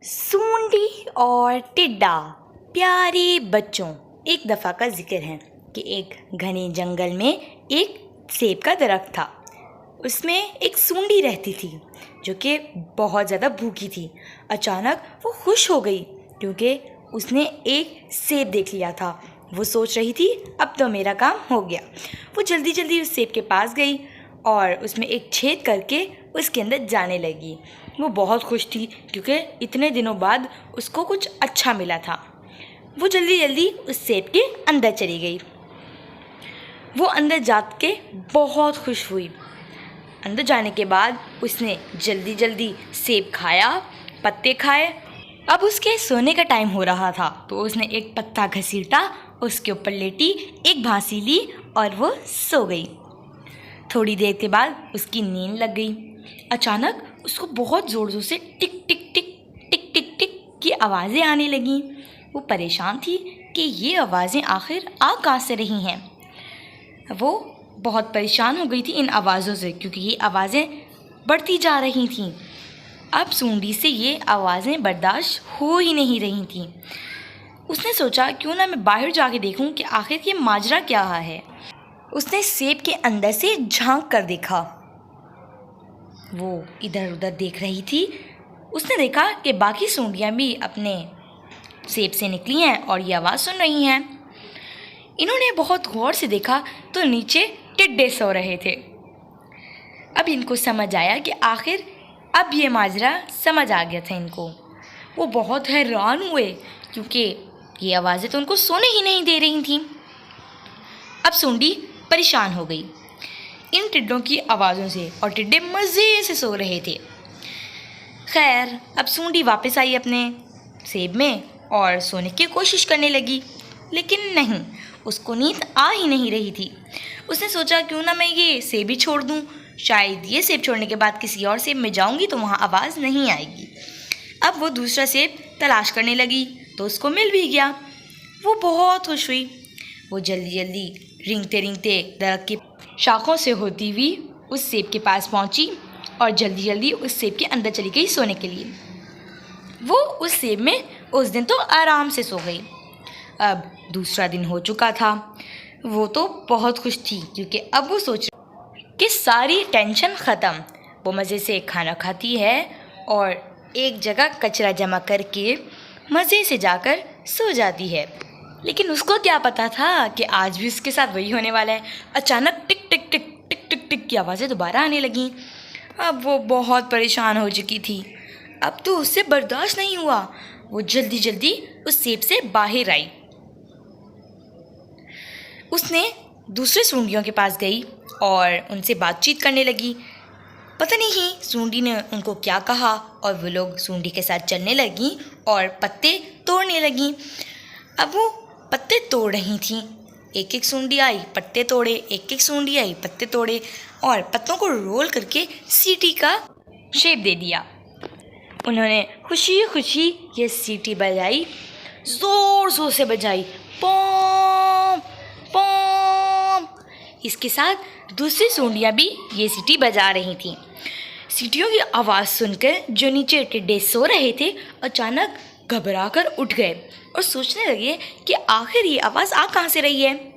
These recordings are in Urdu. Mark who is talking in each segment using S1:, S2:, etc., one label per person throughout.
S1: سونڈی اور ٹڈا پیارے بچوں، ایک دفعہ کا ذکر ہے کہ ایک گھنے جنگل میں ایک سیب کا درخت تھا۔ اس میں ایک سونڈی رہتی تھی جو کہ بہت زیادہ بھوکی تھی۔ اچانک وہ خوش ہو گئی کیونکہ اس نے ایک سیب دیکھ لیا تھا۔ وہ سوچ رہی تھی اب تو میرا کام ہو گیا۔ وہ جلدی جلدی اس سیب کے پاس گئی اور اس میں ایک چھید کر کے اس کے اندر جانے لگی۔ وہ بہت خوش تھی کیونکہ اتنے دنوں بعد اس کو کچھ اچھا ملا تھا۔ وہ جلدی جلدی اس سیب کے اندر چلی گئی۔ وہ اندر جا کے بہت خوش ہوئی۔ اندر جانے کے بعد اس نے جلدی جلدی سیب کھایا، پتے کھائے۔ اب اس کے سونے کا ٹائم ہو رہا تھا تو اس نے ایک پتا گھسیٹا، اس کے اوپر لیٹی، ایک پھانسی لی اور وہ سو گئی۔ تھوڑی دیر کے بعد اس کی نیند لگ گئی۔ اچانک اس کو بہت زور زور سے ٹک ٹک ٹک ٹک ٹک ٹک کی آوازیں آنے لگیں۔ وہ پریشان تھی کہ یہ آوازیں آخر آ کہاں سے رہی ہیں۔ وہ بہت پریشان ہو گئی تھی ان آوازوں سے کیونکہ یہ آوازیں بڑھتی جا رہی تھیں۔ اب سونڈی سے یہ آوازیں برداشت ہو ہی نہیں رہی تھیں۔ اس نے سوچا کیوں نہ میں باہر جا کے دیکھوں کہ آخر یہ ماجرا کیا ہے۔ اس نے سیب کے اندر سے جھانک کر دیکھا۔ وہ ادھر ادھر دیکھ رہی تھی۔ اس نے دیکھا کہ باقی سونڈیاں بھی اپنے سیب سے نکلی ہیں اور یہ آواز سن رہی ہیں۔ انہوں نے بہت غور سے دیکھا تو نیچے ٹڈے سو رہے تھے۔ اب ان کو سمجھ آیا کہ آخر اب یہ ماجرا سمجھ آ گیا تھا ان کو۔ وہ بہت حیران ہوئے کیونکہ یہ آوازیں تو ان کو سونے ہی نہیں دے رہی تھیں۔ اب سونڈی پریشان ہو گئی ان ٹڈوں کی آوازوں سے اور ٹڈے مزے سے سو رہے تھے۔ خیر اب سونڈی واپس آئی اپنے سیب میں اور سونے کی کوشش کرنے لگی، لیکن نہیں، اس کو نیند آ ہی نہیں رہی تھی۔ اس نے سوچا کیوں نہ میں یہ سیب ہی چھوڑ دوں، شاید یہ سیب چھوڑنے کے بعد کسی اور سیب میں جاؤں گی تو وہاں آواز نہیں آئے گی۔ اب وہ دوسرا سیب تلاش کرنے لگی تو اس کو مل بھی گیا۔ وہ بہت خوش ہوئی۔ وہ جلدی جلدی رینگتے رینگتے درخت کی شاخوں سے ہوتی ہوئی اس سیب کے پاس پہنچی اور جلدی جلدی اس سیب کے اندر چلی گئی سونے کے لیے۔ وہ اس سیب میں اس دن تو آرام سے سو گئی۔ اب دوسرا دن ہو چکا تھا۔ وہ تو بہت خوش تھی کیونکہ اب وہ سوچ رہی کہ ساری ٹینشن ختم۔ وہ مزے سے کھانا کھاتی ہے اور ایک جگہ کچرا جمع کر کے مزے سے جا کر سو جاتی ہے۔ لیکن اس کو کیا پتا تھا کہ آج بھی اس کے ساتھ وہی ہونے والا ہے۔ اچانک ٹک ٹک ٹک ٹک ٹک ٹک کی آوازیں دوبارہ آنے لگیں۔ اب وہ بہت پریشان ہو چکی تھی۔ اب تو اس سے برداشت نہیں ہوا۔ وہ جلدی جلدی اس سیب سے باہر آئی۔ اس نے دوسرے سونڈیوں کے پاس گئی اور ان سے بات چیت کرنے لگی۔ پتہ نہیں سونڈی نے ان کو کیا کہا اور وہ لوگ سونڈی کے ساتھ چلنے لگیں اور پتے توڑنے لگیں۔ اب وہ پتے توڑ رہی تھیں۔ ایک ایک سونڈی آئی، پتے توڑے، ایک ایک سونڈی آئی، پتے توڑے اور پتوں کو رول کر کے سیٹی کا شیپ دے دیا۔ انہوں نے خوشی خوشی یہ سیٹی بجائی، زور زور سے بجائی، پوم پوم۔ اس کے ساتھ دوسری سونڈیاں بھی یہ سیٹی بجا رہی تھیں۔ سیٹیوں کی آواز سن کر جو نیچے ٹڈے سو رہے تھے اچانک گھبرا کر اٹھ گئے اور سوچنے لگے کہ آخر یہ آواز آ کہاں سے رہی ہے۔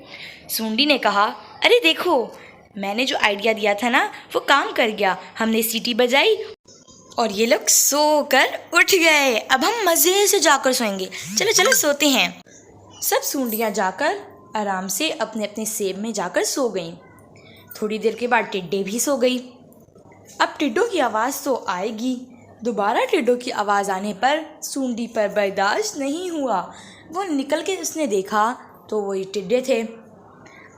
S1: سونڈی نے کہا، ارے دیکھو، میں نے جو آئیڈیا دیا تھا نا وہ کام کر گیا۔ ہم نے سیٹی بجائی اور یہ لوگ سو کر اٹھ گئے۔ اب ہم مزے سے جا کر سوئیں گے۔ چلو چلو سوتے ہیں۔ سب سونڈیاں جا کر آرام سے اپنے اپنے سیب میں جا کر سو گئیں۔ تھوڑی دیر کے بعد ٹڈے بھی سو گئی۔ اب ٹڈوں کی آواز تو آئے گی۔ دوبارہ ٹڈوں کی آواز آنے پر سونڈی پر برداشت نہیں ہوا۔ وہ نکل کے اس نے دیکھا تو وہی ٹڈے تھے۔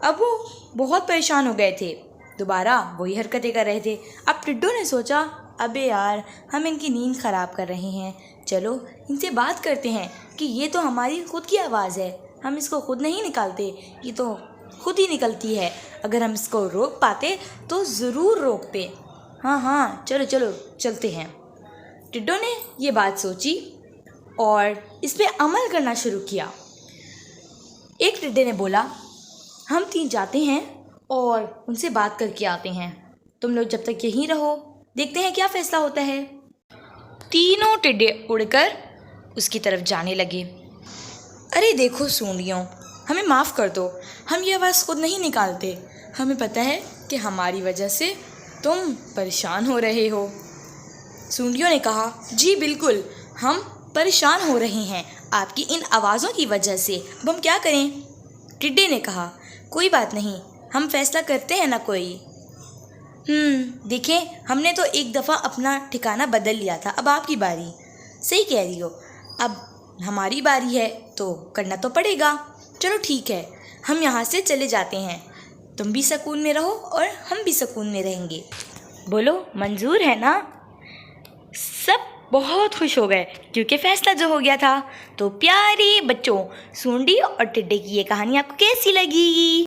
S1: اب وہ بہت پریشان ہو گئے تھے، دوبارہ وہی حرکتیں کر رہے تھے۔ اب ٹڈوں نے سوچا، ابے یار، ہم ان کی نیند خراب کر رہے ہیں، چلو ان سے بات کرتے ہیں کہ یہ تو ہماری خود کی آواز ہے، ہم اس کو خود نہیں نکالتے، یہ تو خود ہی نکلتی ہے۔ اگر ہم اس کو روک پاتے تو ضرور روکتے۔ ہاں چلو چلو چلتے ہیں۔ ٹڈوں نے یہ بات سوچی اور اس پہ عمل کرنا شروع کیا۔ ایک ٹڈے نے بولا، ہم تین جاتے ہیں اور ان سے بات کر کے آتے ہیں، تم لوگ جب تک یہیں رہو، دیکھتے ہیں کیا فیصلہ ہوتا ہے۔ تینوں ٹڈے اڑ کر اس کی طرف جانے لگے۔ ارے دیکھو سونڈیوں، ہمیں معاف کر دو، ہم یہ آواز خود نہیں نکالتے، ہمیں پتہ ہے کہ ہماری وجہ سے تم پریشان ہو رہے ہو۔ سونڈیوں نے کہا، جی بالکل، ہم پریشان ہو رہے ہیں آپ کی ان آوازوں کی وجہ سے، اب ہم کیا کریں؟ ٹڈے نے کہا، کوئی بات نہیں، ہم فیصلہ کرتے ہیں نا کوئی۔ دیکھیں، ہم نے تو ایک دفعہ اپنا ٹھکانہ بدل لیا تھا، اب آپ کی باری۔ صحیح کہہ رہی ہو، اب ہماری باری ہے تو کرنا تو پڑے گا۔ چلو ٹھیک ہے، ہم یہاں سے چلے جاتے ہیں، تم بھی سکون میں رہو اور ہم بھی سکون میں رہیں گے۔ بولو منظور ہے نا؟ سب بہت خوش ہو گئے کیونکہ فیصلہ جو ہو گیا تھا۔ تو پیارے بچوں، سونڈی اور ٹڈے کی یہ کہانی آپ کو کیسی لگی؟